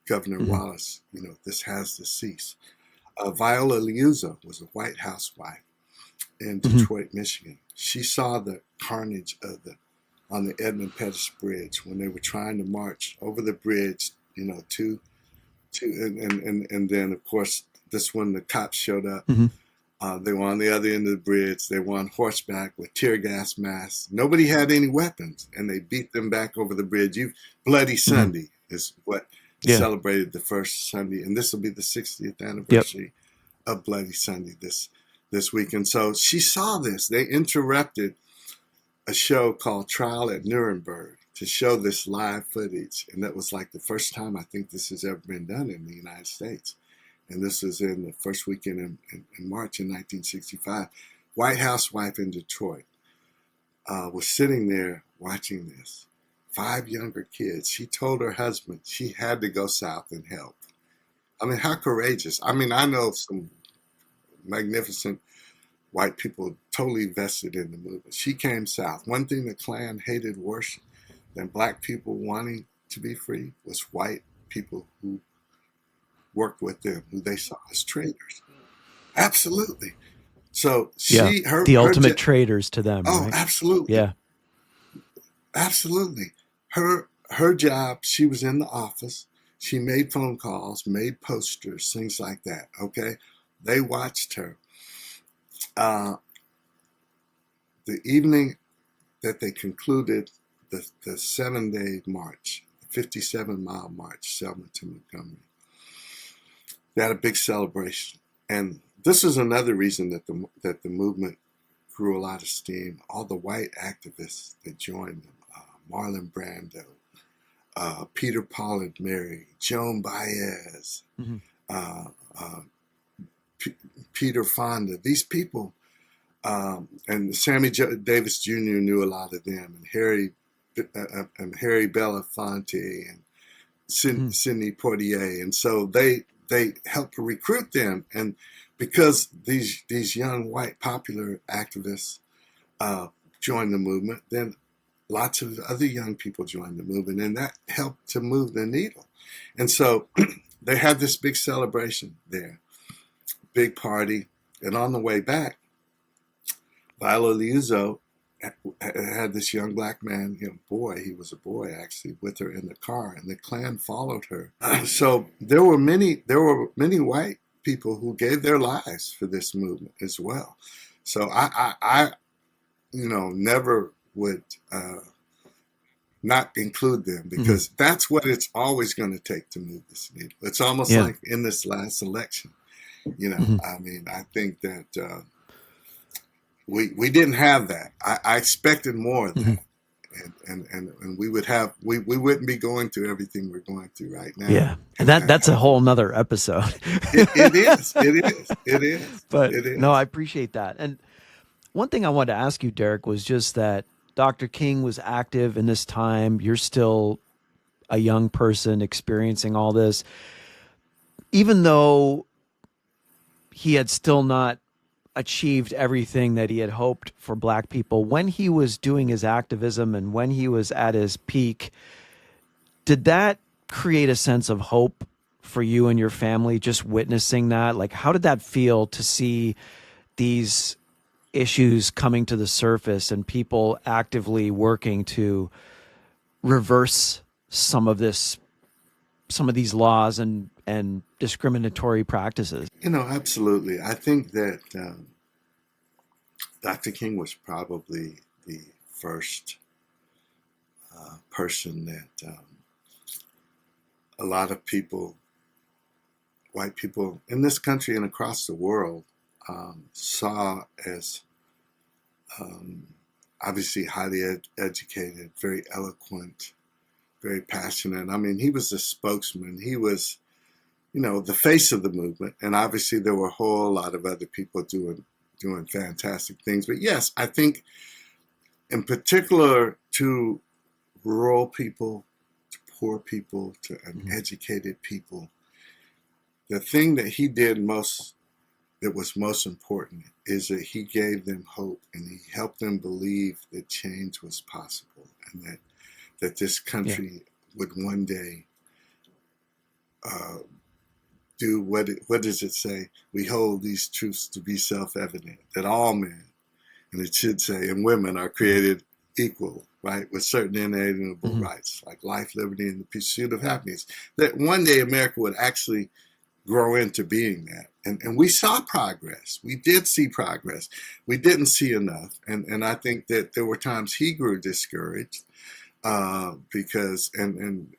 Governor Hmm. Wallace, this has to cease. Viola Liuzzo was a white housewife in Hmm. Detroit, Michigan. She saw the carnage on the Edmund Pettus Bridge when they were trying to march over the bridge, and then of course this when the cops showed up. Hmm. They were on the other end of the bridge. They were on horseback with tear gas masks. Nobody had any weapons, and they beat them back over the bridge. Bloody Hmm. Sunday is what Yeah. celebrated the first Sunday, and this will be the 60th Yep. anniversary of Bloody Sunday this week. And so she saw this. They interrupted a show called Trial at Nuremberg to show this live footage. And that was like the first time I think this has ever been done in the United States. and this is in the first weekend in March in 1965, white housewife in Detroit was sitting there watching this. 5 younger kids. She told her husband she had to go south and help. I mean, how courageous. I mean, I know some magnificent white people totally vested in the movement. She came south. One thing the Klan hated worse than black people wanting to be free was white people who worked with them, who they saw as traitors. Absolutely. So the ultimate traitors to them. Oh, right? Absolutely. Yeah. Absolutely. Her job, she was in the office. She made phone calls, made posters, things like that. Okay. They watched her. The evening that they concluded the 7-day march, 57-mile march, Selma to Montgomery, they had a big celebration. And this is another reason that the movement grew a lot of steam. All the white activists that joined them, Marlon Brando, Peter Pollard Mary, Joan Baez, Peter Fonda, these people, and Sammy Davis Jr. knew a lot of them, and Harry Belafonte and Sidney Poitier, and so they helped recruit them, and because these young white popular activists joined the movement, then lots of other young people joined the movement, and that helped to move the needle. And so they had this big celebration there, big party, and on the way back, Viola Liuzzo had this young black man, he was a boy actually, with her in the car, and the Klan followed her. So there were many white people who gave their lives for this movement as well. So I never would not include them, because that's what it's always going to take to move this needle. It's almost like in this last election, I mean, I think that we didn't have that. I expected more of that. And we wouldn't be going through everything we're going through right now. Yeah. And that's a whole nother episode. It is. But no, I appreciate that. And one thing I wanted to ask you, Deric, was just that Dr. King was active in this time. You're still a young person experiencing all this. Even though he had still not achieved everything that he had hoped for black people, when he was doing his activism and when he was at his peak, did that create a sense of hope for you and your family, just witnessing that? Like, how did that feel to see these issues coming to the surface and people actively working to reverse some of these laws and discriminatory practices? Absolutely. I think that Dr. King was probably the first person that a lot of people, white people in this country and across the world, saw as obviously highly educated, very eloquent, very passionate. I mean, he was a spokesman. He was, the face of the movement. And obviously there were a whole lot of other people doing fantastic things. But yes, I think in particular to rural people, to poor people, to uneducated people, the thing that he did that was most important is that he gave them hope, and he helped them believe that change was possible, and that this country would one day do what does it say? We hold these truths to be self-evident, that all men, and it should say, and women are created equal, right, with certain inalienable rights, like life, liberty, and the pursuit of happiness. That one day America would actually grow into being that. And we saw progress. We did see progress. We didn't see enough. And I think that there were times he grew discouraged because, and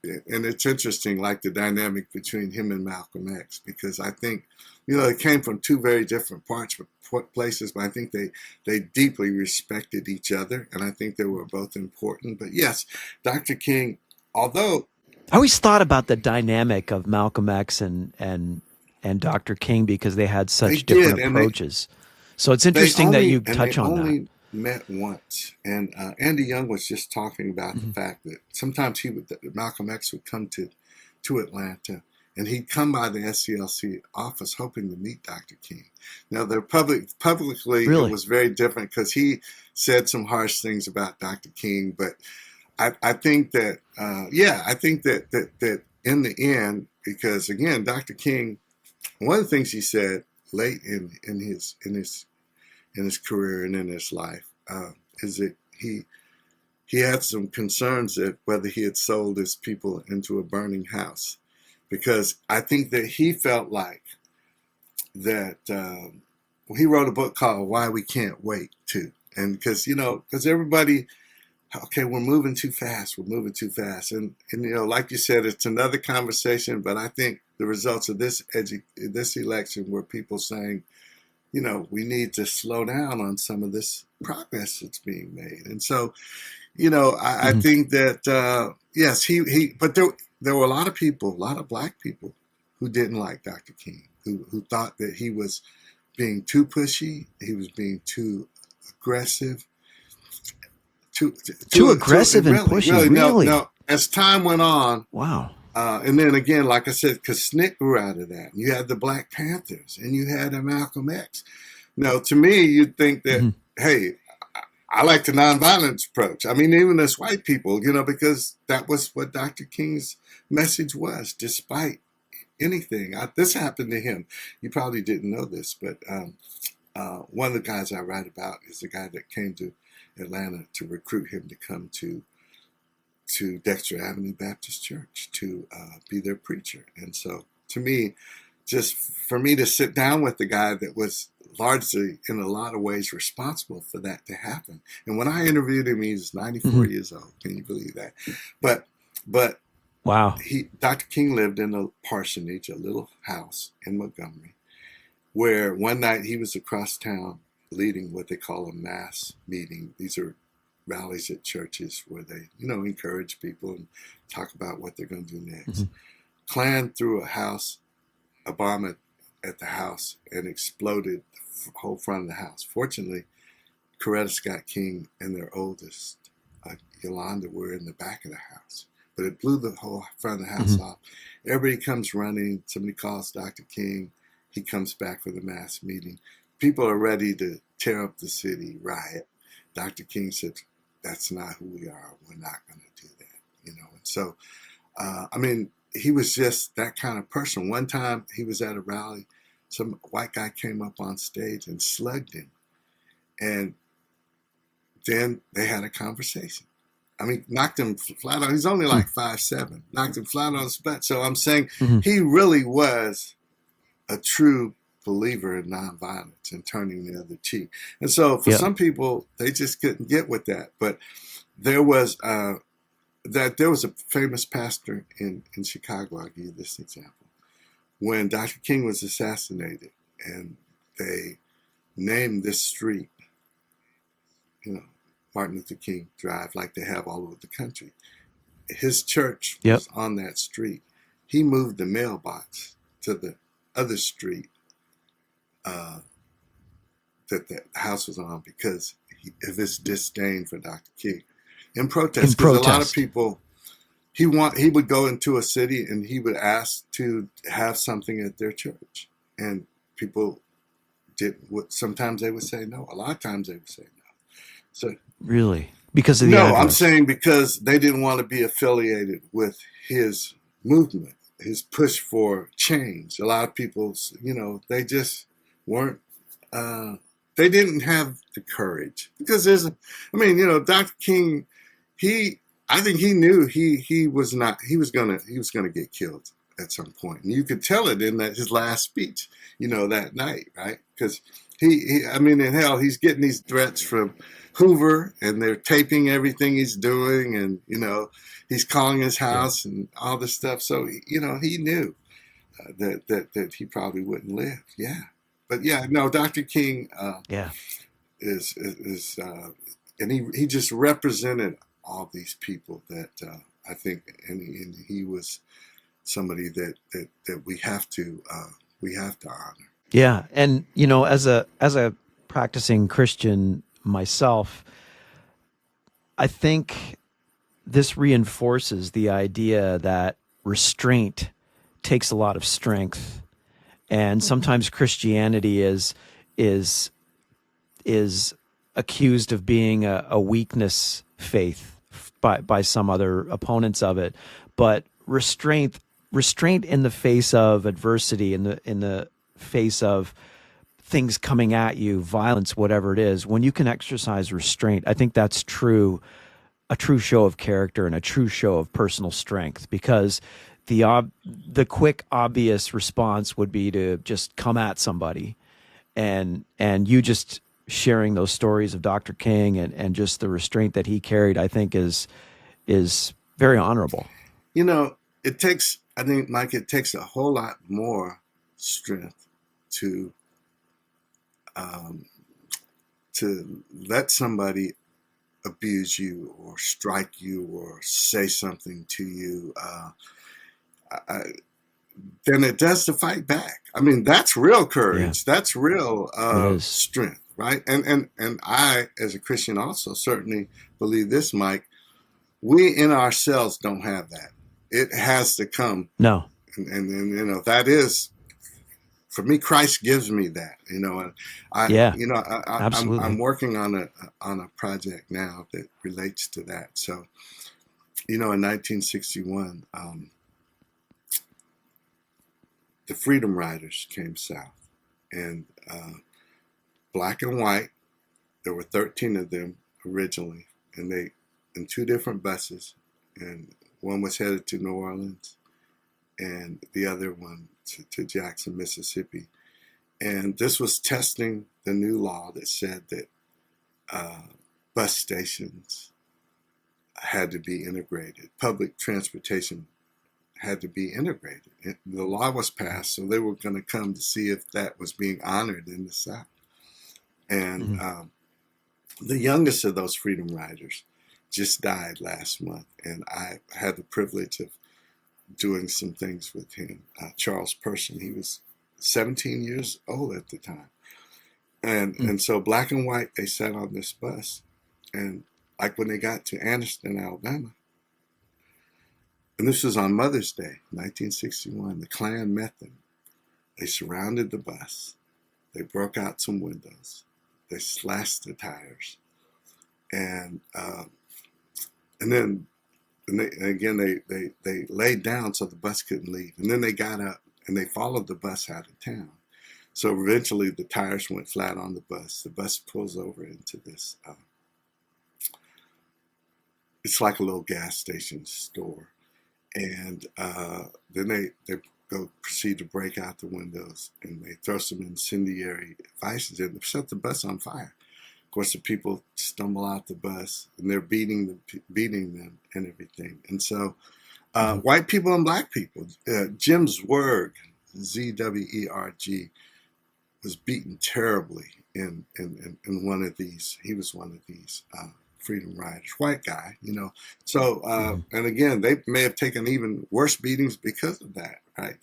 it's interesting, like the dynamic between him and Malcolm X, because I think, it came from two very different places, but I think they deeply respected each other. And I think they were both important. But yes, Dr. King, although I always thought about the dynamic of Malcolm X and and Dr. King because they had They such did, different and approaches. So it's interesting that you they touch on that. only met once. And Andy Young was just talking about the Mm-hmm. fact that sometimes Malcolm X would come to Atlanta, and he'd come by the SCLC office hoping to meet Dr. King. Now, publicly, it Really? was very different because he said some harsh things about Dr. King. But I think that, I think that in the end, because again, Dr. King, one of the things he said late in his career and in his life is that he had some concerns that whether he had sold his people into a burning house, because I think that he felt like that he wrote a book called Why We Can't Wait too. And because everybody, okay, we're moving too fast. And like you said, it's another conversation, but I think the results of this election were people saying, we need to slow down on some of this progress that's being made. And so, I Mm-hmm. think that, yes, but there were a lot of people, a lot of Black people who didn't like Dr. King, who thought that he was being too pushy, he was being too aggressive, Too aggressive and really, pushy, no, really? as time went on, Wow. and then again, like I said, because SNCC grew out of that. You had the Black Panthers, and you had Malcolm X. Now, to me, you'd think that, Mm-hmm. hey, I like the nonviolence approach. I mean, even as white people, because that was what Dr. King's message was, despite anything. This happened to him. You probably didn't know this, but one of the guys I write about is the guy that came to Atlanta to recruit him to come to Dexter Avenue Baptist Church to be their preacher. And so to me, just for me to sit down with the guy that was largely in a lot of ways responsible for that to happen. And when I interviewed him, he was 94 Mm-hmm. years old. Can you believe that? But Wow. Dr. King lived in a parsonage, a little house in Montgomery, where one night he was across town leading what they call a mass meeting. These are rallies at churches where they, encourage people and talk about what they're going to do next. Mm-hmm. Klan threw a bomb at the house and exploded the whole front of the house. Fortunately, Coretta Scott King and their oldest, Yolanda, were in the back of the house. But it blew the whole front of the house Mm-hmm. off. Everybody comes running. Somebody calls Dr. King. He comes back for the mass meeting. People are ready to tear up the city, riot. Dr. King said, that's not who we are. We're not going to do that, And so, he was just that kind of person. One time he was at a rally. Some white guy came up on stage and slugged him. And then they had a conversation. Knocked him flat on. He's only like 5'7". Knocked him flat on his butt. So I'm saying Mm-hmm. he really was a true believer in nonviolence and turning the other cheek. And so for some people, they just couldn't get with that. But there was a famous pastor in Chicago. I'll give you this example. When Dr. King was assassinated and they named this street, Martin Luther King Drive, like they have all over the country. His church was on that street. He moved the mailbox to the other street that the house was on because of his disdain for Dr. King. In protest, because a lot of people, he would go into a city and he would ask to have something at their church. And people sometimes they would say no. A lot of times they would say no. So really, because of the no, address. I'm saying because they didn't want to be affiliated with his movement, his push for change. A lot of people, they just weren't. They didn't have the courage because Dr. King, I think he knew he was gonna get killed at some point, and you could tell it in his last speech, that night, right? Because in hell, he's getting these threats from Hoover, and they're taping everything he's doing, and he's calling his house and all this stuff. So he knew that he probably wouldn't live. Yeah, but Dr. King is and he just represented all these people that I think, and he was somebody that we have to we have to honor. Yeah, and you know, as a practicing Christian myself, I think this reinforces the idea that restraint takes a lot of strength, and sometimes Christianity is is accused of being a weakness faith by some other opponents of it. But restraint in the face of adversity, in the face of things coming at you, violence, whatever it is, when you can exercise restraint, I think that's a true show of character and a true show of personal strength, because the quick obvious response would be to just come at somebody, and you just sharing those stories of Dr. King and just the restraint that he carried, I think is very honorable. You know, it takes, I think, Mike, it takes a whole lot more strength to um, to let somebody abuse you or strike you or say something to you I, than it does to fight back. I mean, that's real Yeah, courage. That's real it is. strength, right? And I, as a Christian, also certainly believe this, Mike. We in ourselves don't have that. It has to come, No. and you know that is for me. Christ gives me that, you know, and Yeah, I'm absolutely. working on a project now that relates to that. So, you know, in 1961, the Freedom Riders came south, and black and white. There were 13 of them originally, and they in two different buses, and one was headed to New Orleans, and the other one to Jackson, Mississippi. And this was testing the new law that said that uh, bus stations had to be integrated, public transportation had to be integrated. The law was passed, so they were going to come to see if that was being honored in the South. And Mhm. the youngest of those Freedom Riders just died last month, and I had the privilege of doing some things with him. Charles Person, he was 17 years old at the time, Mm. and so black and white, they sat on this bus, and like when they got to Anderson, Alabama, and this was on Mother's Day, 1961, the Klan met them. They surrounded the bus. They broke out some windows. They slashed the tires, and and then and again they laid down so the bus couldn't leave. And then they got up and they followed the bus out of town. So eventually the tires went flat on the bus. The bus pulls over into this. It's like a little gas station store, and then they go proceed to break out the windows, and they throw some incendiary devices in and set the bus on fire. Of course, the people stumble out the bus, and they're beating them and everything. And so, Mhm. white people and black people. Jim Zwerg, Zwerg, was beaten terribly in one of these. He was one of these Freedom Riders, white guy, you know. So, Mhm. and again, they may have taken even worse beatings because of that, right?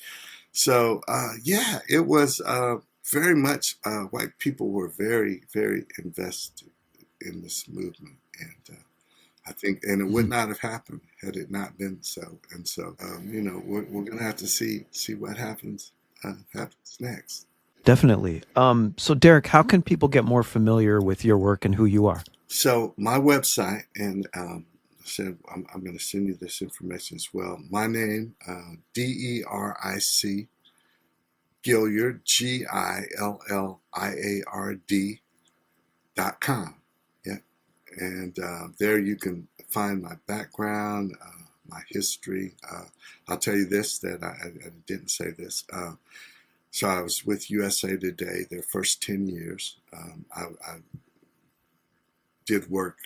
So, yeah, it was very much white people were very, very invested in this movement, and I think, and it would Mhm. not have happened had it not been so. And so, you know, we're going to have to see what happens next. Definitely. So Derek, how can people get more familiar with your work and who you are? So my website, and said I'm going to send you this information as well. My name, Deric Gilliard, GILLIARD.com. Yeah, and there you can find my background, my history. I'll tell you this, that I didn't say this. So I was with USA Today their first 10 years. I did work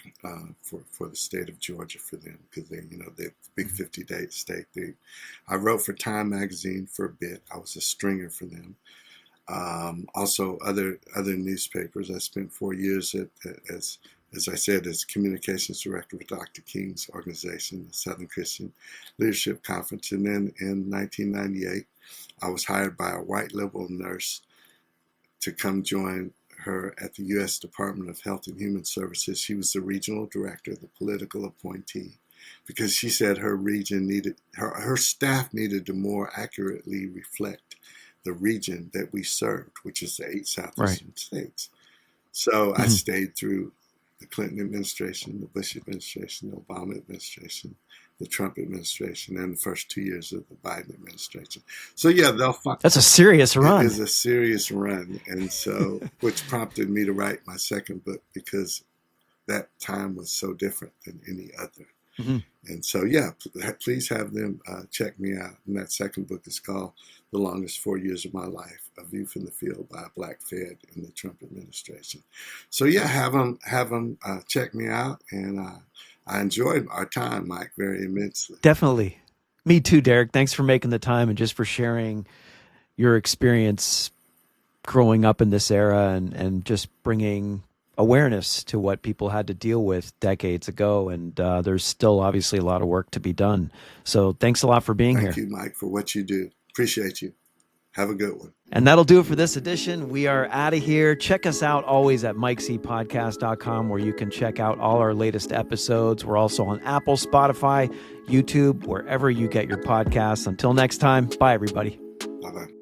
for the state of Georgia for them because they, you know, they're the big Mhm. 50-day state. I wrote for Time magazine for a bit. I was a stringer for them. Also, other newspapers. I spent 4 years as I said, as communications director for Dr. King's organization, the Southern Christian Leadership Conference, and then in 1998. I was hired by a white liberal nurse to come join her at the U.S. Department of Health and Human Services. She was the regional director, the political appointee, because she said her region needed, her staff needed to more accurately reflect the region that we served, which is the 8 southeastern states. So I stayed through the Clinton administration, the Bush administration, the Obama administration, the Trump administration, and the first 2 years of the Biden administration. So yeah, that's a serious run. It is a serious run, and so which prompted me to write my second book, because that time was so different than any other. And so yeah, please have them check me out. And that second book is called The Longest 4 Years of My Life: A View from the Field by a Black Fed in the Trump administration. So yeah, have them check me out, and I enjoyed our time, Mike, very immensely. Definitely. Me too, Deric. Thanks for making the time and just for sharing your experience growing up in this era, and just bringing awareness to what people had to deal with decades ago. And there's still obviously a lot of work to be done. So thanks a lot for being here. Thank you, Mike, for what you do. Appreciate you. Have a good one. And that'll do it for this edition. We are out of here. Check us out always at mikecpodcast.com, where you can check out all our latest episodes. We're also on Apple, Spotify, YouTube, wherever you get your podcasts. Until next time, bye, everybody. Bye-bye.